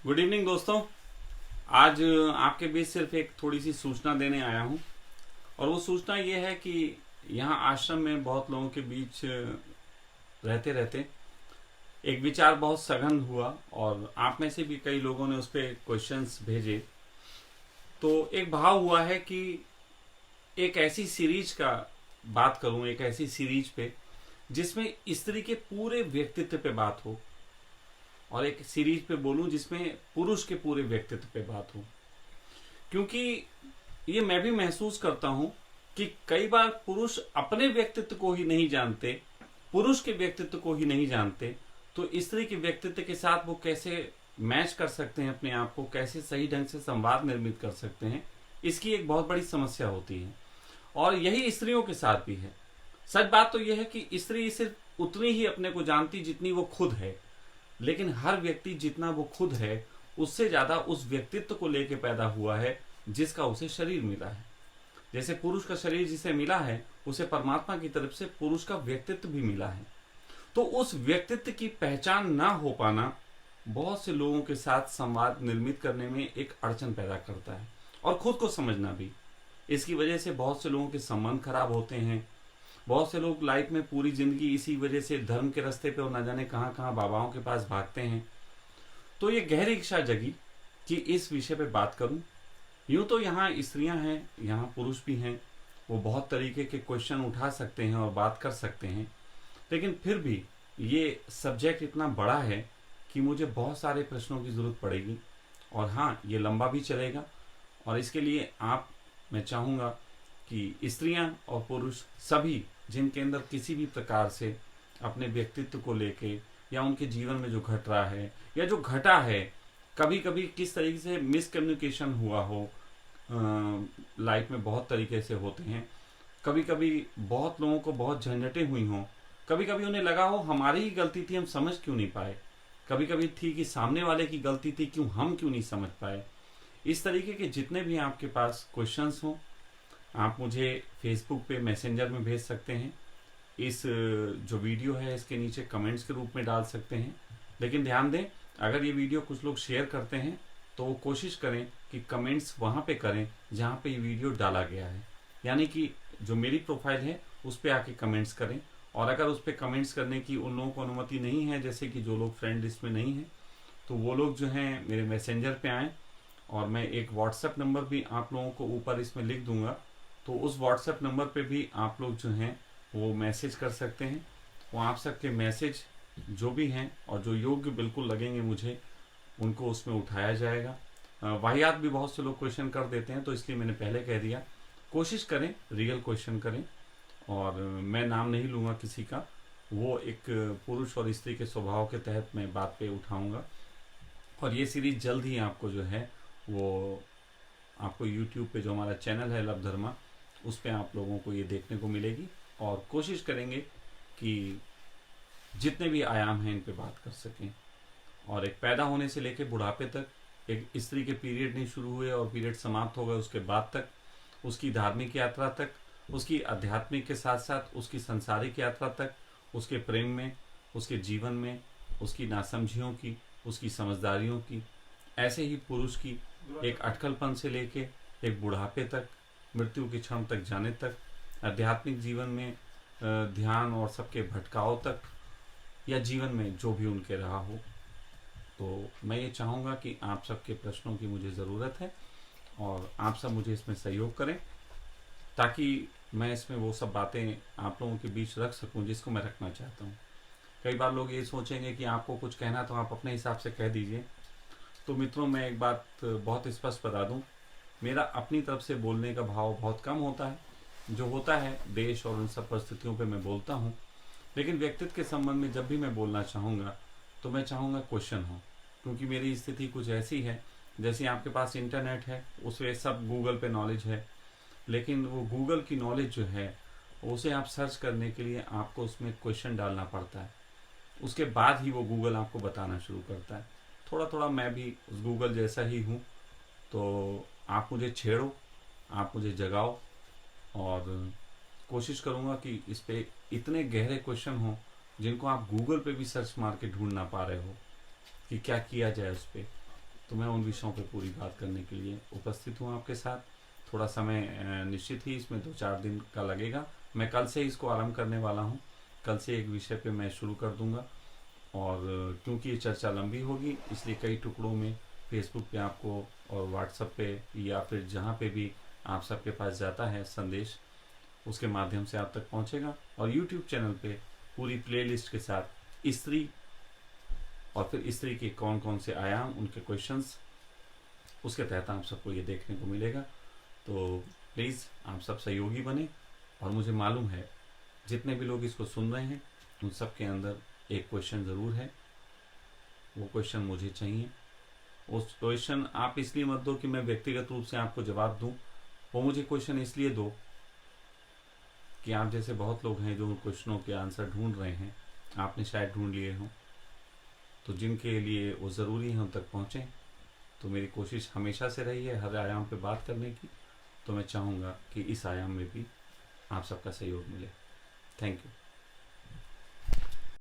Good evening दोस्तों। आज आपके बीच सिर्फ एक थोड़ी सी सूचना देने आया हूं। और वो सूचना ये है कि यहाँ आश्रम में बहुत लोगों के बीच रहते रहते एक विचार बहुत सघन हुआ और आप में से भी कई लोगों ने उस पर क्वेश्चंस भेजे। तो एक भाव हुआ है कि एक ऐसी सीरीज का बात करूं, एक ऐसी सीरीज पे जिसमें स्त्री के पूरे व्यक्तित्व पे बात हो, और एक सीरीज पे बोलूं जिसमें पुरुष के पूरे व्यक्तित्व पे बात हो। क्योंकि ये मैं भी महसूस करता हूं कि कई बार पुरुष अपने व्यक्तित्व को ही नहीं जानते, पुरुष के व्यक्तित्व को ही नहीं जानते, तो स्त्री के व्यक्तित्व के साथ वो कैसे मैच कर सकते हैं, अपने आप को कैसे सही ढंग से संवाद निर्मित कर सकते हैं, इसकी एक बहुत बड़ी समस्या होती है। और यही स्त्रियों के साथ भी है। सच बात तो यह है कि स्त्री सिर्फ उतनी ही अपने को जानती जितनी वो खुद है, लेकिन हर व्यक्ति जितना वो खुद है उससे ज्यादा उस व्यक्तित्व को लेके पैदा हुआ है जिसका उसे शरीर मिला है। जैसे पुरुष का शरीर जिसे मिला है उसे परमात्मा की तरफ से पुरुष का व्यक्तित्व भी मिला है। तो उस व्यक्तित्व की पहचान ना हो पाना बहुत से लोगों के साथ संवाद निर्मित करने में एक अड़चन पैदा करता है, और खुद को समझना भी। इसकी वजह से बहुत से लोगों के संबंध खराब होते हैं। बहुत से लोग लाइफ में पूरी जिंदगी इसी वजह से धर्म के रास्ते पे और न जाने कहां कहां बाबाओं के पास भागते हैं। तो ये गहरी इच्छा जगी कि इस विषय पे बात करूं। यूं तो यहाँ स्त्रियां हैं, यहाँ पुरुष भी हैं, वो बहुत तरीके के क्वेश्चन उठा सकते हैं और बात कर सकते हैं, लेकिन फिर भी ये सब्जेक्ट इतना बड़ा है कि मुझे बहुत सारे प्रश्नों की जरूरत पड़ेगी। और हाँ, ये लंबा भी चलेगा, और इसके लिए मैं चाहूंगा कि स्त्रियां और पुरुष सभी जिनके अंदर किसी भी प्रकार से अपने व्यक्तित्व को लेके या उनके जीवन में जो घट रहा है या जो घटा है, कभी कभी किस तरीके से मिसकम्युनिकेशन हुआ हो, लाइफ में बहुत तरीके से होते हैं। कभी कभी बहुत लोगों को बहुत झंझटें हुई हों, कभी कभी उन्हें लगा हो हमारी ही गलती थी, हम समझ क्यों नहीं पाए, कभी कभी थी कि सामने वाले की गलती थी, हम क्यों नहीं समझ पाए। इस तरीके के जितने भी आपके पास क्वेश्चंस हों, आप मुझे फेसबुक पे मैसेंजर में भेज सकते हैं। इस जो वीडियो है इसके नीचे कमेंट्स के रूप में डाल सकते हैं। लेकिन ध्यान दें, अगर ये वीडियो कुछ लोग शेयर करते हैं तो वो कोशिश करें कि कमेंट्स वहां पे करें जहां पे ये वीडियो डाला गया है, यानी कि जो मेरी प्रोफाइल है उस पर आके कमेंट्स करें। और अगर उस पर कमेंट्स करने की उन लोगों को अनुमति नहीं है, जैसे कि जो लोग फ्रेंड लिस्ट में नहीं है, तो वो लोग जो हैं मेरे मैसेंजर पे आएँ। और मैं एक व्हाट्सएप नंबर भी आप लोगों को ऊपर इसमें लिख दूंगा, तो उस व्हाट्सएप नंबर पे भी आप लोग जो हैं वो मैसेज कर सकते हैं। वो आप सबके मैसेज जो भी हैं और जो योग्य बिल्कुल लगेंगे मुझे, उनको उसमें उठाया जाएगा। वाहियात भी बहुत से लोग क्वेश्चन कर देते हैं, तो इसलिए मैंने पहले कह दिया, कोशिश करें रियल क्वेश्चन करें। और मैं नाम नहीं लूँगा किसी का, वो एक पुरुष और स्त्री के स्वभाव के तहत मैं बात पे उठाऊँगा। और ये सीरीज जल्द ही आपको जो है वो आपको यूट्यूब पे जो हमारा चैनल है लव धर्मा, उस पर आप लोगों को ये देखने को मिलेगी। और कोशिश करेंगे कि जितने भी आयाम हैं इन पे बात कर सकें। और एक पैदा होने से लेकर बुढ़ापे तक, एक स्त्री के पीरियड नहीं शुरू हुए और पीरियड समाप्त हो गए उसके बाद तक, उसकी धार्मिक यात्रा तक, उसकी आध्यात्मिक के साथ साथ उसकी संसारिक यात्रा तक, उसके प्रेम में, उसके जीवन में, उसकी नासमझियों की, उसकी समझदारियों की, ऐसे ही पुरुष की एक अटकलपन से लेके एक बुढ़ापे तक, मृत्यु के क्षण तक जाने तक, आध्यात्मिक जीवन में ध्यान और सबके भटकाव तक, या जीवन में जो भी उनके रहा हो। तो मैं ये चाहूँगा कि आप सबके प्रश्नों की मुझे ज़रूरत है और आप सब मुझे इसमें सहयोग करें, ताकि मैं इसमें वो सब बातें आप लोगों के बीच रख सकूं जिसको मैं रखना चाहता हूँ। कई बार लोग ये सोचेंगे कि आपको कुछ कहना तो आप अपने हिसाब से कह दीजिए। तो मित्रों, मैं एक बात बहुत स्पष्ट बता दूं, मेरा अपनी तरफ से बोलने का भाव बहुत कम होता है। जो होता है देश और उन सब परिस्थितियों पे मैं बोलता हूँ, लेकिन व्यक्तित्व के संबंध में जब भी मैं बोलना चाहूँगा तो मैं चाहूँगा क्वेश्चन हो। क्योंकि मेरी स्थिति कुछ ऐसी है, जैसे आपके पास इंटरनेट है, उसमें सब गूगल पे नॉलेज है, लेकिन वो गूगल की नॉलेज जो है उसे आप सर्च करने के लिए आपको उसमें क्वेश्चन डालना पड़ता है, उसके बाद ही वो गूगल आपको बताना शुरू करता है। थोड़ा थोड़ा मैं भी उस गूगल जैसा ही हूँ। तो आप मुझे छेड़ो, आप मुझे जगाओ, और कोशिश करूँगा कि इस पे इतने गहरे क्वेश्चन हों जिनको आप गूगल पे भी सर्च मार के ढूंढ ना पा रहे हो कि क्या किया जाए उस पर। तो मैं उन विषयों पे पूरी बात करने के लिए उपस्थित हूँ आपके साथ। थोड़ा समय निश्चित ही इसमें 2-4 दिन का लगेगा। मैं कल से इसको आरंभ करने वाला हूँ। कल से एक विषय पे मैं शुरू कर दूंगा, और क्योंकि ये चर्चा लंबी होगी इसलिए कई टुकड़ों में फेसबुक पे आपको और व्हाट्सएप पे या फिर जहाँ पे भी आप सबके पास जाता है संदेश, उसके माध्यम से आप तक पहुँचेगा। और यूट्यूब चैनल पे पूरी प्लेलिस्ट के साथ स्त्री और फिर स्त्री के कौन कौन से आयाम, उनके क्वेश्चंस, उसके तहत आप सबको ये देखने को मिलेगा। तो प्लीज़ आप सब सहयोगी बने। और मुझे मालूम है जितने भी लोग इसको सुन रहे हैं उन सब के अंदर एक क्वेश्चन ज़रूर है। वो क्वेश्चन मुझे चाहिए। उस क्वेश्चन आप इसलिए मत दो कि मैं व्यक्तिगत रूप से आपको जवाब दूं। वो मुझे क्वेश्चन इसलिए दो कि आप जैसे बहुत लोग हैं जो उन क्वेश्चनों के आंसर ढूंढ रहे हैं, आपने शायद ढूंढ लिए हों, तो जिनके लिए वो ज़रूरी है उन तक पहुँचें। तो मेरी कोशिश हमेशा से रही है हर आयाम पे बात करने की, तो मैं चाहूँगा कि इस आयाम में भी आप सबका सहयोग मिले। Thank you.